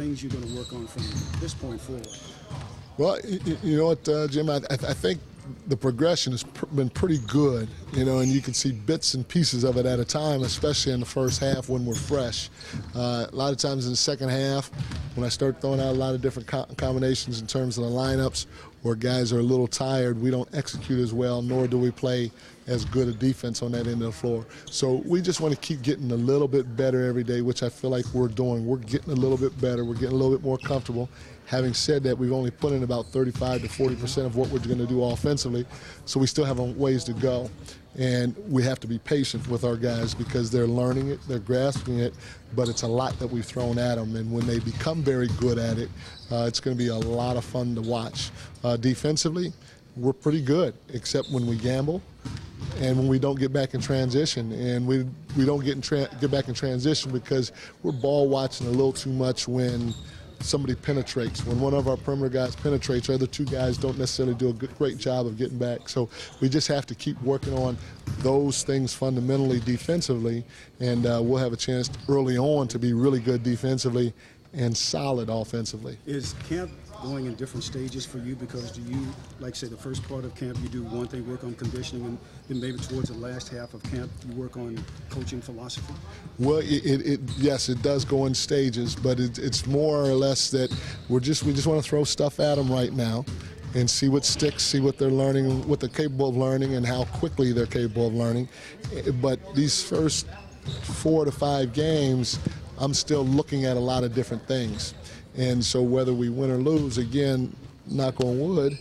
things you're going to work on from this point forward? Well, you know what, Jim, I think the progression has been pretty good, you know, and you can see bits and pieces of it at a time, especially in the first half when we're fresh. A lot of times in the second half, when I start throwing out a lot of different combinations in terms of the lineups, where guys are a little tired, we don't execute as well, nor do we play as good a defense on that end of the floor. So we just want to keep getting a little bit better every day, which I feel like we're doing. We're getting a little bit better. We're getting a little bit more comfortable. Having said that, we've only put in about 35 to 40% of what we're going to do offensively, so we still have a ways to go. And we have to be patient with our guys because they're learning it, they're grasping it, but it's a lot that we've thrown at them. And when they become very good at it, it's going to be a lot of fun to watch. Defensively, we're pretty good, except when we gamble and when we don't get back in transition. And we don't get back in transition because we're ball watching a little too much when somebody penetrates. When one of our perimeter guys penetrates, our other two guys don't necessarily do a great job of getting back. So we just have to keep working on those things fundamentally defensively, and we'll have a chance early on to be really good defensively and solid offensively. Is camp going in different stages for you? Because do you, like say the first part of camp, you do one thing, work on conditioning, and then maybe towards the last half of camp, you work on coaching philosophy? Well, yes, it does go in stages, but it's more or less that we just want to throw stuff at them right now and see what sticks, see what they're learning, what they're capable of learning, and how quickly they're capable of learning. But these first 4 to 5 games, I'm still looking at a lot of different things. And so whether we win or lose, again, knock on wood,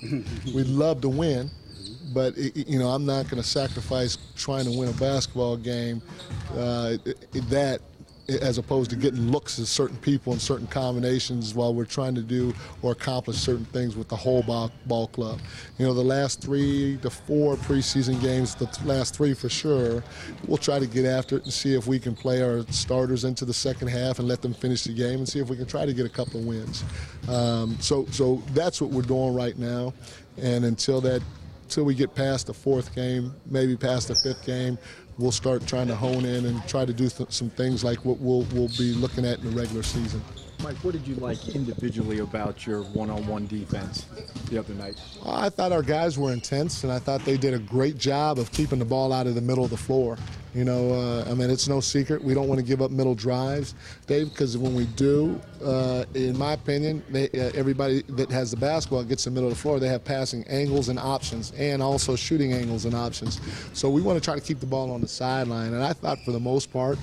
we'd love to win, but you know, I'm not going to sacrifice trying to win a basketball game as opposed to getting looks at certain people and certain combinations while we're trying to do or accomplish certain things with the whole ball club. You know, the last 3 to 4 preseason games, the last 3 for sure, we'll try to get after it and see if we can play our starters into the second half and let them finish the game and see if we can try to get a couple of wins. So that's what we're doing right now, and until we get past the 4th game, maybe past the 5th game, we'll start trying to hone in and try to do some things like what we'll be looking at in the regular season. Mike, what did you like individually about your one-on-one defense the other night? I thought our guys were intense, and I thought they did a great job of keeping the ball out of the middle of the floor. You know, I mean, it's no secret we don't want to give up middle drives, Dave, because when we do, in my opinion, everybody that has the basketball gets in the middle of the floor. They have passing angles and options, and also shooting angles and options. So we want to try to keep the ball on the sideline, and I thought for the most part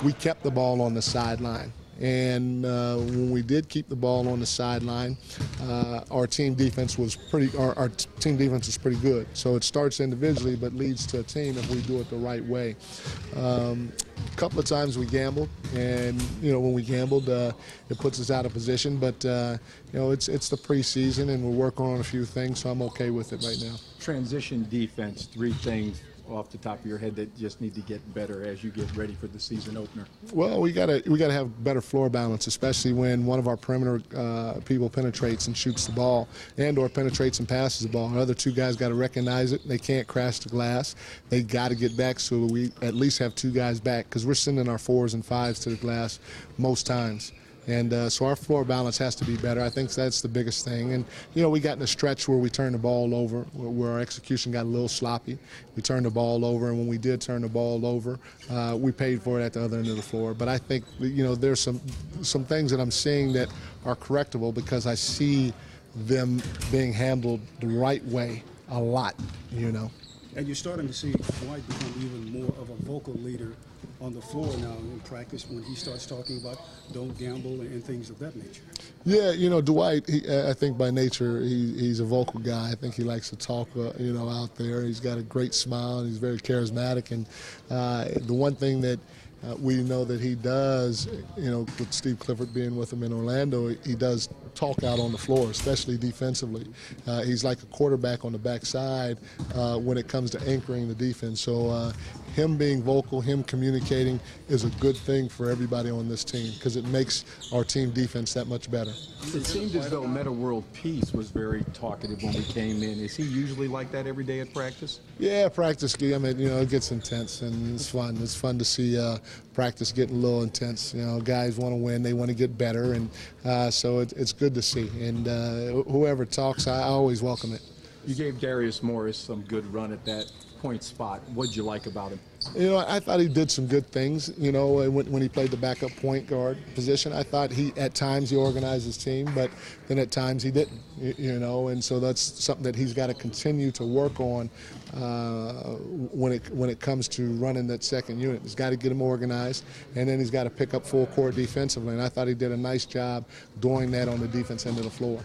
we kept the ball on the sideline. And when we did keep the ball on the sideline, our team defense was pretty good. So it starts individually, but leads to a team if we do it the right way. A couple of times we gambled, and you know, when we gambled, it puts us out of position. But you know, it's the preseason, and we're working on a few things, so I'm okay with it right now. Transition defense, 3 things off the top of your head that just need to get better as you get ready for the season opener? Well, we gotta have better floor balance, especially when one of our perimeter people penetrates and shoots the ball, and/or penetrates and passes the ball. Our other 2 guys got to recognize it. They can't crash the glass. They got to get back, so we at least have 2 guys back, because we're sending our 4s and 5s to the glass most times. And so our floor balance has to be better. I think that's the biggest thing. And, you know, we got in a stretch where we turned the ball over, where our execution got a little sloppy. We turned the ball over, and when we did turn the ball over, we paid for it at the other end of the floor. But I think, you know, there's some things that I'm seeing that are correctable, because I see them being handled the right way a lot, you know. And you're starting to see Dwight become even more of a vocal leader on the floor now in practice, when he starts talking about don't gamble and things of that nature. Yeah, you know, Dwight, I think by nature he's a vocal guy. I think he likes to talk, you know, out there. He's got a great smile, and he's very charismatic. And the one thing that we know that he does, you know, with Steve Clifford being with him in Orlando, he does talk out on the floor, especially defensively. He's like a quarterback on the backside when it comes to anchoring the defense. So him being vocal, him communicating is a good thing for everybody on this team because it makes our team defense that much better. It seemed as though Metta World Peace was very talkative when we came in. Is he usually like that every day at practice? Yeah, practice. I mean, it gets intense and it's fun. It's fun to see practice getting a little intense. Guys want to win, they want to get better, and so it's good to see. And whoever talks, I always welcome it. You gave Darius Morris some good run at that point spot. What'd you like about him? I thought he did some good things, when he played the backup point guard position. I thought at times he organized his team, but then at times he didn't, and so that's something that he's got to continue to work on when it comes to running that second unit. He's got to get him organized, and then he's got to pick up full court defensively, and I thought he did a nice job doing that on the defense end of the floor.